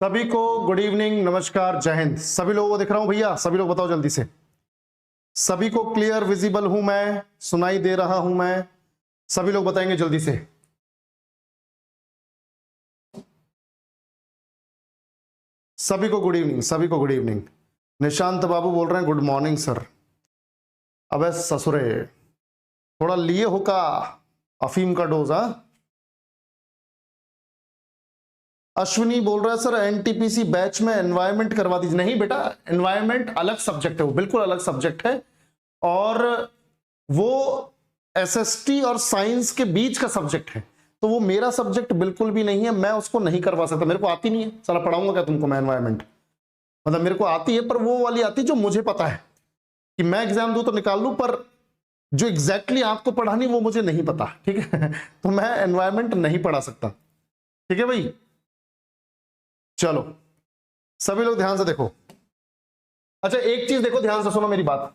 सभी को good evening, नमस्कार, जय हिंद। सभी लोगों को दिख रहा हूं भैया? सभी लोग बताओ जल्दी से। सभी को क्लियर विजिबल हूं मैं, सुनाई दे रहा हूं मैं? सभी लोग बताएंगे जल्दी से। सभी को गुड इवनिंग, सभी को गुड इवनिंग। निशांत बाबू बोल रहे हैं गुड मॉर्निंग सर। अबे ससुरे, थोड़ा लिए हो का अफीम का डोज? अश्विनी बोल रहा है सर एनटीपीसी बैच में एनवायरमेंट करवा दीजिए। नहीं बेटा, एनवायरमेंट अलग सब्जेक्ट है, वो बिल्कुल अलग सब्जेक्ट है और वो एसएसटी और साइंस के बीच का सब्जेक्ट है, तो वो मेरा सब्जेक्ट बिल्कुल भी नहीं है। मैं उसको नहीं करवा सकता, मेरे को आती नहीं है। साला पढ़ाऊंगा क्या तुमको मैं एनवायरमेंट? मतलब मेरे को आती है पर वो वाली आती है जो मुझे पता है कि मैं एग्जाम दूं तो निकाल लूं, पर जो एग्जैक्टली आपको पढ़ानी वो मुझे नहीं पता। ठीक है तो मैं एनवायरमेंट नहीं पढ़ा सकता। ठीक है भाई, चलो सभी लोग ध्यान से देखो। अच्छा एक चीज देखो, ध्यान से सुनो मेरी बात।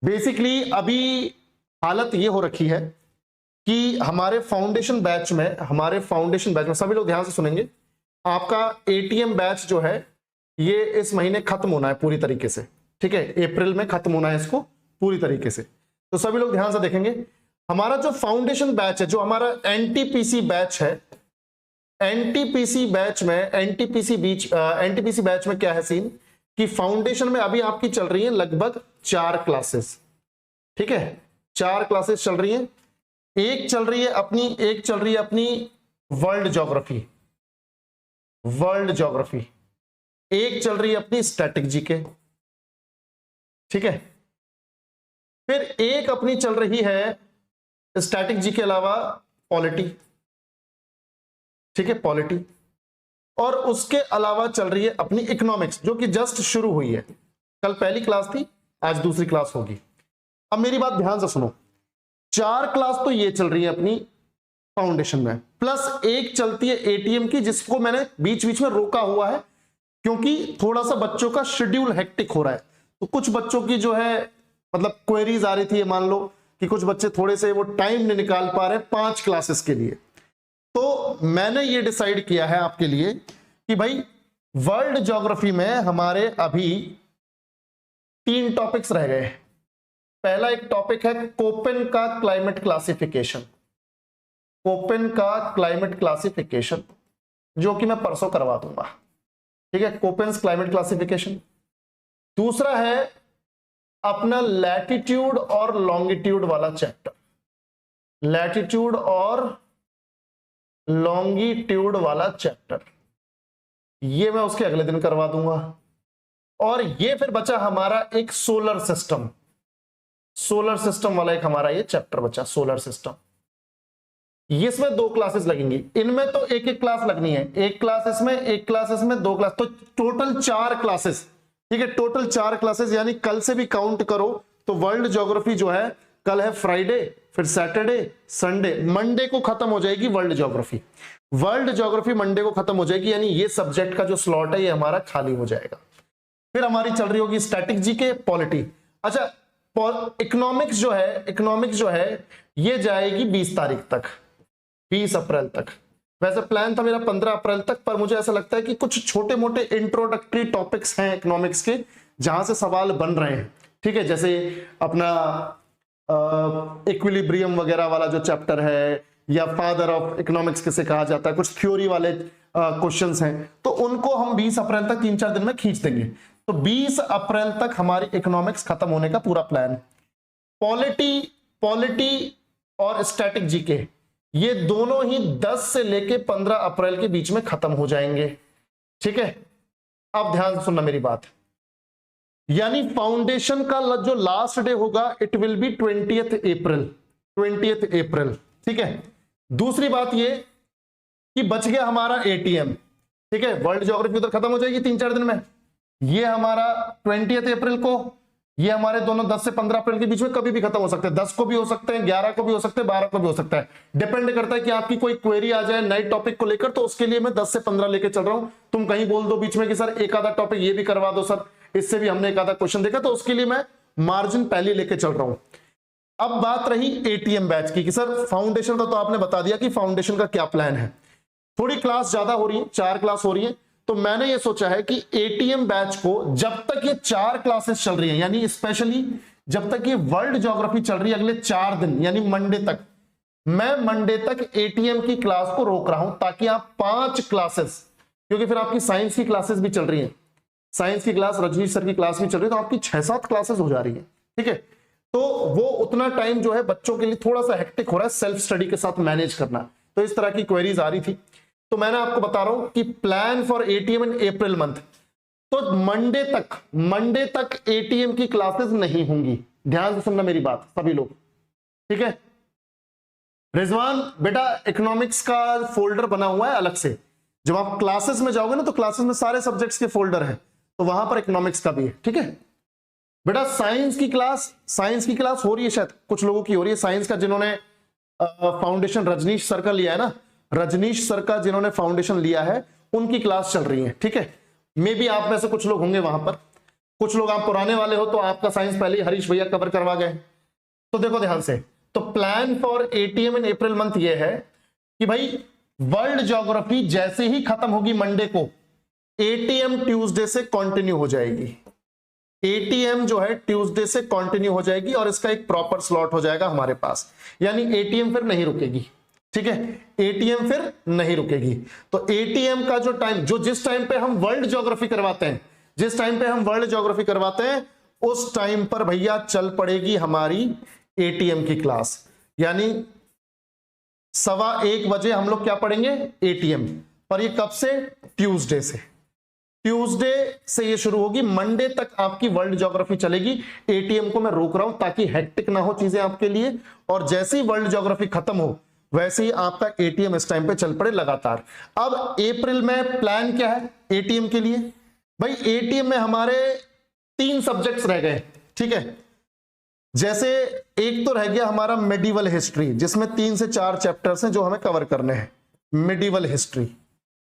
बेसिकली अभी हालत ये हो रखी है कि हमारे फाउंडेशन बैच में सभी लोग ध्यान से सुनेंगे। आपका एटीएम बैच जो है ये इस महीने खत्म होना है पूरी तरीके से। ठीक है, अप्रैल में खत्म होना है इसको पूरी तरीके से। तो सभी लोग ध्यान से देखेंगे। हमारा जो फाउंडेशन बैच है, जो हमारा एनटीपीसी बैच है, एनटीपीसी बैच में क्या है सीन कि फाउंडेशन में अभी आपकी चल रही है लगभग 4 क्लासेस। ठीक है, 4 क्लासेस चल रही हैं। एक चल रही है अपनी वर्ल्ड ज्योग्राफी, एक चल रही है अपनी स्टैटिक जीके। ठीक है, फिर एक अपनी चल रही है स्टैटिक जी के अलावा पॉलिटी। ठीक है, पॉलिटी। और उसके अलावा चल रही है अपनी इकोनॉमिक्स, जो कि जस्ट शुरू हुई है। कल पहली क्लास थी, आज दूसरी क्लास होगी। अब मेरी बात ध्यान से सुनो। 4 क्लास तो ये चल रही है अपनी फाउंडेशन में, प्लस एक चलती है एटीएम की, जिसको मैंने बीच बीच में रोका हुआ है क्योंकि थोड़ा सा बच्चों का शेड्यूल हेक्टिक हो रहा है। तो कुछ बच्चों की जो है मतलब क्वेरीज आ रही थी, मान लो कि कुछ बच्चे थोड़े से वो टाइम नहीं निकाल पा रहे 5 क्लासेस के लिए। तो मैंने ये डिसाइड किया है आपके लिए कि भाई वर्ल्ड ज्योग्राफी में हमारे अभी 3 टॉपिक्स रह गए। पहला एक टॉपिक है कोपेन का क्लाइमेट क्लासिफिकेशन, जो कि मैं परसों करवा दूंगा। ठीक है, कोपेन्स क्लाइमेट क्लासिफिकेशन। दूसरा है अपना लैटिट्यूड और लॉन्गिट्यूड वाला चैप्टर, ये मैं उसके अगले दिन करवा दूंगा। और ये फिर बचा हमारा एक सोलर सिस्टम वाला एक हमारा ये चैप्टर बचा, सोलर सिस्टम। इसमें 2 क्लासेस लगेंगी। इनमें तो एक क्लास लगनी है, एक क्लास इसमें 2 क्लास, तो टोटल 4 क्लासेस। ठीक है, टोटल 4 क्लासेस, यानी कल से भी काउंट करो तो वर्ल्ड ज्योग्राफी जो है, कल है फ्राइडे, फिर सैटरडे, संडे, मंडे को खत्म हो जाएगी वर्ल्ड ज्योग्राफी मंडे को खत्म हो जाएगी, यानी ये सब्जेक्ट का जो स्लॉट है ये हमारा खाली हो जाएगा। फिर हमारी चल रही होगी स्टैटिक जीके, पॉलिटी। अच्छा, इकोनॉमिक्स जो है ये जाएगी 20 तारीख तक, 20 अप्रैल तक। वैसे प्लान था मेरा 15 अप्रैल तक, पर मुझे ऐसा लगता है कि कुछ छोटे मोटे इंट्रोडक्टरी टॉपिक्स हैं इकोनॉमिक्स के जहां से सवाल बन रहे हैं। ठीक है, जैसे अपना इक्विलिब्रियम वगैरह वाला जो चैप्टर है, या फादर ऑफ इकोनॉमिक्स किसे कहा जाता है, कुछ थ्योरी वाले क्वेश्चंस हैं, तो उनको हम 20 अप्रैल तक 3-4 दिन में खींच देंगे। तो 20 अप्रैल तक हमारी इकोनॉमिक्स खत्म होने का पूरा प्लान। पॉलिटी और स्टैटिक जीके ये दोनों ही 10 से लेके 15 अप्रैल के बीच में खत्म हो जाएंगे। ठीक है, अब ध्यान से सुनना मेरी बात। यानी फाउंडेशन का जो लास्ट डे होगा इट विल बी 20th अप्रैल। ठीक है, दूसरी बात ये कि बच गया हमारा एटीएम। ठीक है, वर्ल्ड ज्योग्राफी उधर खत्म हो जाएगी 3-4 दिन में। ये हमारा 20th अप्रैल को, ये हमारे दोनों 10 से 15 अप्रैल के बीच में कभी भी खत्म हो सकते हैं। 10 को भी हो सकते हैं, 11 को भी हो सकते हैं, 12 को भी हो सकता है। डिपेंड करता है कि आपकी कोई क्वेरी आ जाए नए टॉपिक को लेकर, तो उसके लिए मैं 10 से 15 लेके चल रहा हूं। तुम कहीं बोल दो बीच में कि सर एक आधा टॉपिक ये भी करवा दो सर, इससे भी हमने एक आधा क्वेश्चन देखा, तो उसके लिए मैं मार्जिन पहले लेके चल रहा हूं। अब बात रही एटीएम बैच की कि सर फाउंडेशन का तो आपने बता दिया कि फाउंडेशन का क्या प्लान है। थोड़ी क्लास ज्यादा हो रही है, 4 क्लास हो रही है, तो मैंने ये सोचा है कि एटीएम बैच को जब तक ये 4 क्लासेस चल रही है, यानी स्पेशली जब तक ये वर्ल्ड ज्योग्राफी चल रही है अगले 4 दिन यानी मंडे तक, मैं मंडे तक एटीएम की क्लास को रोक रहा हूं ताकि आप 5 क्लासेस, क्योंकि फिर आपकी साइंस की क्लासेस भी चल रही हैं, साइंस की क्लास रजनीश सर की क्लास भी चल रही है, तो आपकी 6-7 क्लासेस हो जा रही है। ठीक है, तो वो उतना टाइम जो है बच्चों के लिए थोड़ा सा हेक्टिक हो रहा है सेल्फ स्टडी के साथ मैनेज करना, तो इस तरह की क्वेरीज आ रही थी। तो मैंने आपको बता रहा हूं कि plan for ATM in April month, तो मंडे तक एटीएम की क्लासेस नहीं होंगी, ध्यान से सुनना मेरी बात सभी लोग। ठीक है, रिजवान बेटा इकोनॉमिक्स का फोल्डर बना हुआ है अलग से, जब आप क्लासेस में जाओगे ना तो क्लासेस में सारे सब्जेक्ट्स के फोल्डर है, तो वहां पर इकोनॉमिक्स का भी है। ठीक है बेटा, साइंस की क्लास हो रही है, शायद कुछ लोगों की हो रही है साइंस का, जिन्होंने फाउंडेशन रजनीश सर का लिया है ना, रजनीश सर का जिन्होंने फाउंडेशन लिया है उनकी क्लास चल रही है। ठीक है, मे बी आप में से कुछ लोग होंगे वहां पर, कुछ लोग आप पुराने वाले हो तो आपका साइंस पहले ही हरीश भैया कवर करवा गए। तो देखो ध्यान से, तो plan for ATM in April month ये है कि भाई वर्ल्ड ज्योग्राफी जैसे ही खत्म होगी मंडे को, एटीएम ट्यूसडे से कंटिन्यू हो जाएगी, एटीएम जो है ट्यूसडे से कंटिन्यू हो जाएगी और इसका एक प्रॉपर स्लॉट हो जाएगा हमारे पास, यानी एटीएम फिर नहीं रुकेगी। ठीक है, एटीएम फिर नहीं रुकेगी। तो एटीएम का जो टाइम, जो जिस टाइम पे हम वर्ल्ड ज्योग्राफी करवाते हैं, उस टाइम पर भैया चल पड़ेगी हमारी एटीएम की क्लास, यानी 1:15 बजे हम लोग क्या पढ़ेंगे एटीएम, पर ये कब से, ट्यूसडे से ये शुरू होगी, मंडे तक आपकी वर्ल्ड ज्योग्राफी चलेगी। एटीएम को मैं रोक रहा हूं ताकि हेक्टिक ना हो चीजें आपके लिए, और जैसे ही वर्ल्ड ज्योग्राफी खत्म हो वैसे ही आपका एटीएम इस टाइम पे चल पड़े लगातार। अब अप्रैल में प्लान क्या है एटीएम के लिए, भाई एटीएम में हमारे 3 सब्जेक्ट्स रह गए। ठीक है, जैसे एक तो रह गया हमारा मेडिवल हिस्ट्री, जिसमें 3 से 4 चैप्टर्स हैं जो हमें कवर करने हैं। मेडिवल हिस्ट्री,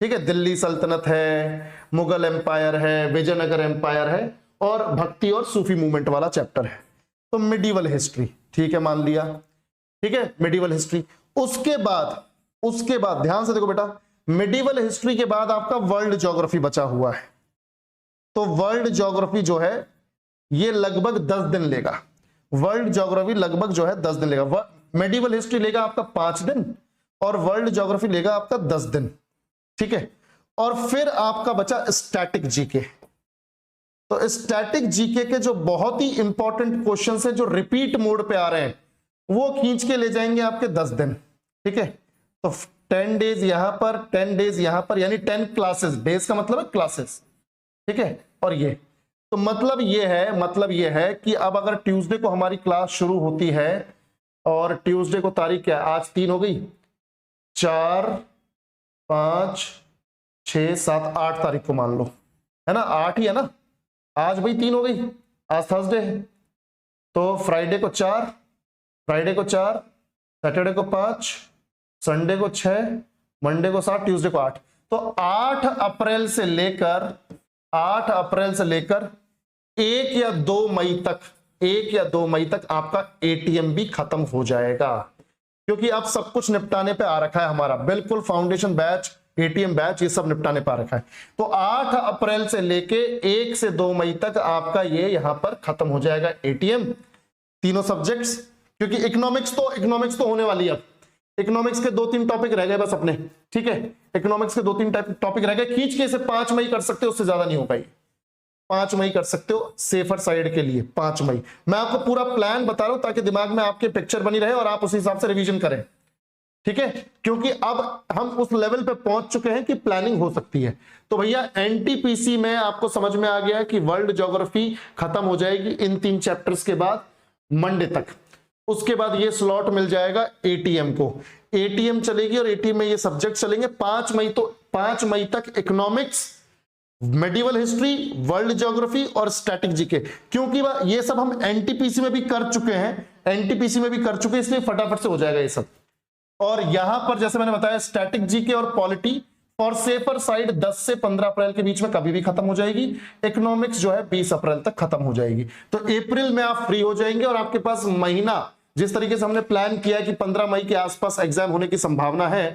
ठीक है, दिल्ली सल्तनत है, मुगल एम्पायर है, विजयनगर एम्पायर है, और भक्ति और सूफी मूवमेंट वाला चैप्टर है। तो मेडिवल हिस्ट्री, ठीक है, मान लिया। ठीक है, मेडिवल हिस्ट्री। उसके बाद ध्यान से देखो बेटा, मेडिवल हिस्ट्री के बाद आपका वर्ल्ड ज्योग्राफी बचा हुआ है। तो वर्ल्ड ज्योग्राफी जो है ये लगभग 10 दिन लेगा, वर्ल्ड ज्योग्राफी लगभग जो है 10 दिन लेगा। मेडिवल हिस्ट्री लेगा आपका 5 दिन और वर्ल्ड ज्योग्राफी लेगा आपका 10 दिन। ठीक है, और फिर आपका बचा स्टैटिक जीके। तो स्टैटिक जीके के जो बहुत ही इंपॉर्टेंट क्वेश्चंस है जो रिपीट मोड पे आ रहे हैं, वो खींच के ले जाएंगे आपके 10 दिन। ठीक है, तो 10 डेज यहां पर, 10 डेज यहां पर, यानी 10 क्लासेस, डेज का मतलब है क्लासेस। ठीक है, और ये तो मतलब ये है कि अब अगर ट्यूसडे को हमारी क्लास शुरू होती है, और ट्यूसडे को तारीख क्या है, आज 3 हो गई, 4, 5, 6, 7, 8 तारीख को मान लो, है ना, 8 ही है ना, आज भाई 3 हो गई, आज थर्सडे है, तो फ्राइडे को 4, सैटरडे को 5, संडे को 6, मंडे को 7, ट्यूसडे को 8। तो 8 अप्रैल से लेकर 1 या 2 मई तक आपका एटीएम भी खत्म हो जाएगा, क्योंकि अब सब कुछ निपटाने पे आ रखा है हमारा, बिल्कुल फाउंडेशन बैच, एटीएम बैच, ये सब निपटाने पे आ रखा है। तो 8 अप्रैल से लेके 1 से 2 मई तक आपका ये यहां पर खत्म हो जाएगा एटीएम, तीनों सब्जेक्ट्स। क्योंकि इकोनॉमिक्स तो होने वाली है, अब इकोनॉमिक्स के 2-3 टॉपिक रह गए बस अपने। ठीक है, इकोनॉमिक्स के 2-3 टॉपिक रह गए, खींच के इसे 5 मई कर सकते हो, उससे ज्यादा नहीं हो पाएगी। 5 मई कर सकते हो सेफर साइड के लिए, 5 मई। मैं आपको पूरा प्लान बता रहा हूं ताकि दिमाग में आपके पिक्चर बनी रहे और आप उस हिसाब से रिवीजन करें। ठीक है, क्योंकि अब हम उस लेवल पे पहुंच चुके हैं कि प्लानिंग हो सकती है। तो भैया एनटीपीसी में आपको समझ में आ गया है कि वर्ल्ड ज्योग्राफी खत्म हो जाएगी इन 3 चैप्टर्स के बाद मंडे तक। उसके बाद ये स्लॉट मिल जाएगा एटीएम को, एटीएम चलेगी और एटीएम में ये सब्जेक्ट चलेंगे 5 मई। तो 5 मई तक economics, medieval history, world geography और स्टैटिक जीके, क्योंकि ये सब हम एनटीपीसी में भी कर चुके हैं, इसलिए फटाफट से हो जाएगा ये सब। और यहां पर जैसे मैंने बताया स्टैटिक जीके और पॉलिटी फॉर सेफर साइड 10 से 15 अप्रैल के बीच में कभी भी खत्म हो जाएगी। इकोनॉमिक्स जो है 20 अप्रैल तक खत्म हो जाएगी। तो अप्रैल में आप फ्री हो जाएंगे और आपके पास महीना, जिस तरीके से हमने प्लान किया कि 15 मई के आसपास एग्जाम होने की संभावना है,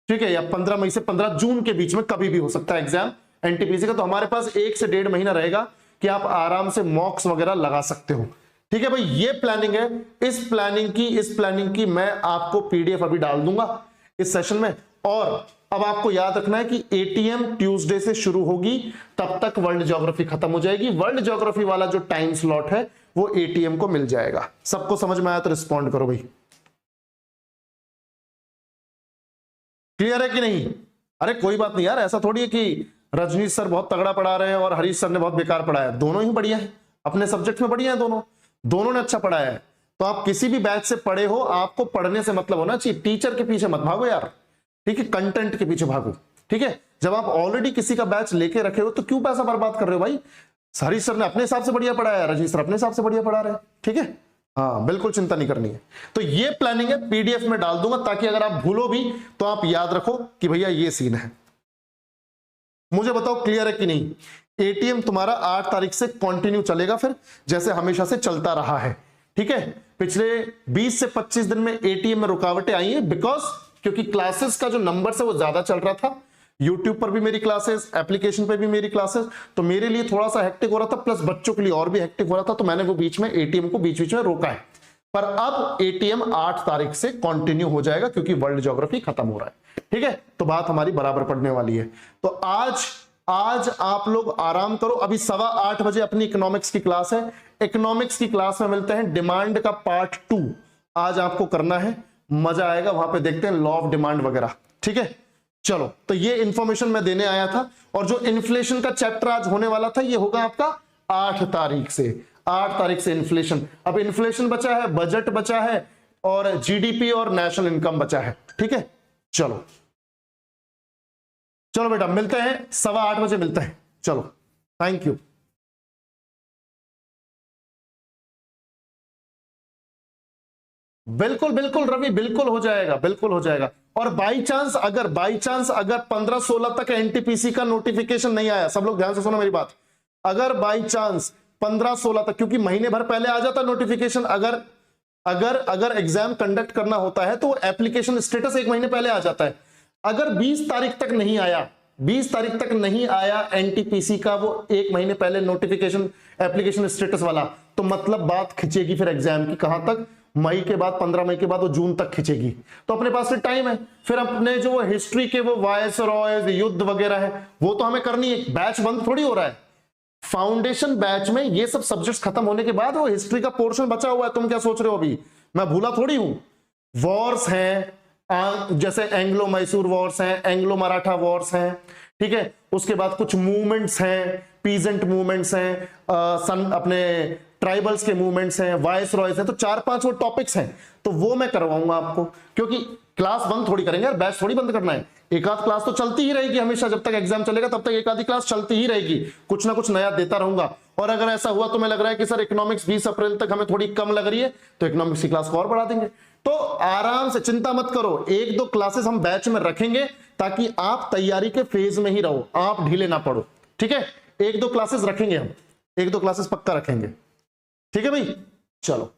ठीक है, या 15 मई से 15 जून के बीच में कभी भी हो सकता है एग्जाम, एनटीपीसी का, तो हमारे पास 1 से 1.5 महीना रहेगा कि आप आराम से मॉक्स वगैरह लगा सकते हो। ठीक है भाई, ये प्लानिंग है। इस प्लानिंग की मैं आपको पीडीएफ अभी डाल दूंगा इस सेशन में। और अब आपको याद रखना है कि एटीएम ट्यूसडे से शुरू होगी, तब तक वर्ल्ड ज्योग्राफी खत्म हो जाएगी। वर्ल्ड ज्योग्राफी वाला जो टाइम स्लॉट है वो एटीएम को मिल जाएगा। सबको समझ में आया तो रिस्पॉन्ड करो भाई। क्लियर है कि नहीं? अरे कोई बात नहीं यार, ऐसा थोड़ी है कि रजनीश सर बहुत तगड़ा पढ़ा रहे हैं और हरीश सर ने बहुत बेकार पढ़ाया। दोनों ही बढ़िया है, अपने सब्जेक्ट में बढ़िया है, दोनों ने अच्छा पढ़ाया है। तो आप किसी भी बैच से पढ़े हो, आपको पढ़ने से मतलब होना चाहिए, टीचर के पीछे मत भागो यार। ठीक है, कंटेंट के पीछे भागो। ठीक है, जब आप ऑलरेडी किसी का बैच लेके रखे हो तो क्यों पैसा बर्बाद कर रहे हो भाई? हरीश सर ने अपने हिसाब से बढ़िया पढ़ाया, रजनीश सर अपने हिसाब से बढ़िया पढ़ा रहे हैं। ठीक है, हाँ बिल्कुल चिंता नहीं करनी है। तो ये प्लानिंग है, पीडीएफ में डाल दूंगा, ताकि अगर आप भूलो भी तो आप याद रखो कि भैया ये सीन है। मुझे बताओ क्लियर है कि नहीं? एटीएम तुम्हारा 8 तारीख से कंटिन्यू चलेगा, फिर जैसे हमेशा से चलता रहा है। ठीक है, पिछले 20 से 25 दिन में एटीएम में रुकावटें आई हैं, बिकॉज क्योंकि क्लासेस का जो नंबर है वो ज्यादा चल रहा था। यूट्यूब पर भी मेरी क्लासेस, एप्लीकेशन पे भी मेरी क्लासेस, तो मेरे लिए थोड़ा सा हेक्टिक हो रहा था, प्लस बच्चों के लिए और भी हेक्टिक हो रहा था। तो मैंने वो बीच में एटीएम को बीच में रोका है। पर अब एटीएम 8 तारीख से कंटिन्यू हो जाएगा, क्योंकि वर्ल्ड ज्योग्राफी खत्म हो रहा है। ठीक है, तो बात हमारी बराबर पड़ने वाली है। तो आज आप लोग आराम करो। अभी 7:15 बजे अपनी इकोनॉमिक्स की क्लास है। इकोनॉमिक्स की क्लास में मिलते हैं। डिमांड का पार्ट 2 आज आपको करना है, मजा आएगा। वहां पे देखते हैं लॉ ऑफ डिमांड वगैरह। ठीक है, चलो, तो ये इंफॉर्मेशन मैं देने आया था। और जो इन्फ्लेशन का चैप्टर आज होने वाला था, ये होगा आपका 8 तारीख से। 8 तारीख से इन्फ्लेशन। अब इन्फ्लेशन बचा है, बजट बचा है, और जीडीपी और नेशनल इनकम बचा है। ठीक है, चलो चलो बेटा, मिलते हैं 7:15 बजे मिलते हैं। चलो, थैंक यू। बिल्कुल बिल्कुल रवि, बिल्कुल हो जाएगा, बिल्कुल हो जाएगा। और बाई चांस अगर 15-16 तक एनटीपीसी का नोटिफिकेशन नहीं आया, सब लोग ध्यान से सुनो मेरी बात, अगर बाई चांस 15-16 तक, क्योंकि महीने भर पहले आ जाता नोटिफिकेशन, अगर एग्जाम कंडक्ट करना होता है तो एप्लीकेशन स्टेटस 1 महीने पहले आ जाता है। अगर 20 तारीख तक नहीं आया, 20 तारीख तक नहीं आया एनटीपीसी का वो 1 महीने पहले नोटिफिकेशन एप्लीकेशन स्टेटस वाला, तो मतलब बात खिंचेगी फिर एग्जाम की। कहां तक? मई के बाद, 15 मई के बाद वो जून तक खिंचेगी। तो अपने पास से टाइम है। फिर अपने जो हिस्ट्री के वो वायसरॉयज, युद्ध वगैरह है, वो तो हमें करनी है। बैच बंद थोड़ी हो रहा है। फाउंडेशन बैच में ये सब सब्जेक्ट्स खत्म होने के बाद वो हिस्ट्री का पोर्शन बचा हुआ है। तुम क्या सोच रहे हो अभी मैं भूला थोड़ी हूं? वॉर्स हैं, जैसे एंग्लो मैसूर वॉर्स हैं, एंग्लो मराठा वॉर्स हैं। ठीक है, उसके बाद कुछ मूवमेंट्स हैं, पीजेंट मूवमेंट्स हैं, अपने ट्राइबल्स के मूवमेंट्स हैं, वाइस रॉयस हैं। तो 4-5 वो टॉपिक्स हैं, तो वो मैं करवाऊंगा आपको। क्योंकि क्लास बंद थोड़ी करेंगे यार, बैच थोड़ी बंद करना है। एक आध क्लास तो चलती ही रहेगी हमेशा, जब तक एग्जाम चलेगा तब तक एक आधी क्लास चलती ही रहेगी। कुछ ना कुछ नया देता रहूंगा। और अगर ऐसा हुआ तो मैं लग रहा है कि सर इकोनॉमिक्स 20 अप्रैल तक हमें थोड़ी कम लग रही है, तो इकोनॉमिक्स की क्लास को और बढ़ा देंगे। तो आराम से, चिंता मत करो, 1-2 क्लासेस हम बैच में रखेंगे, ताकि आप तैयारी के फेज में ही रहो, आप ढीले ना पड़ो। ठीक है, 1-2 क्लासेस रखेंगे हम, 1-2 क्लासेस पक्का रखेंगे। ठीक है भाई, चलो।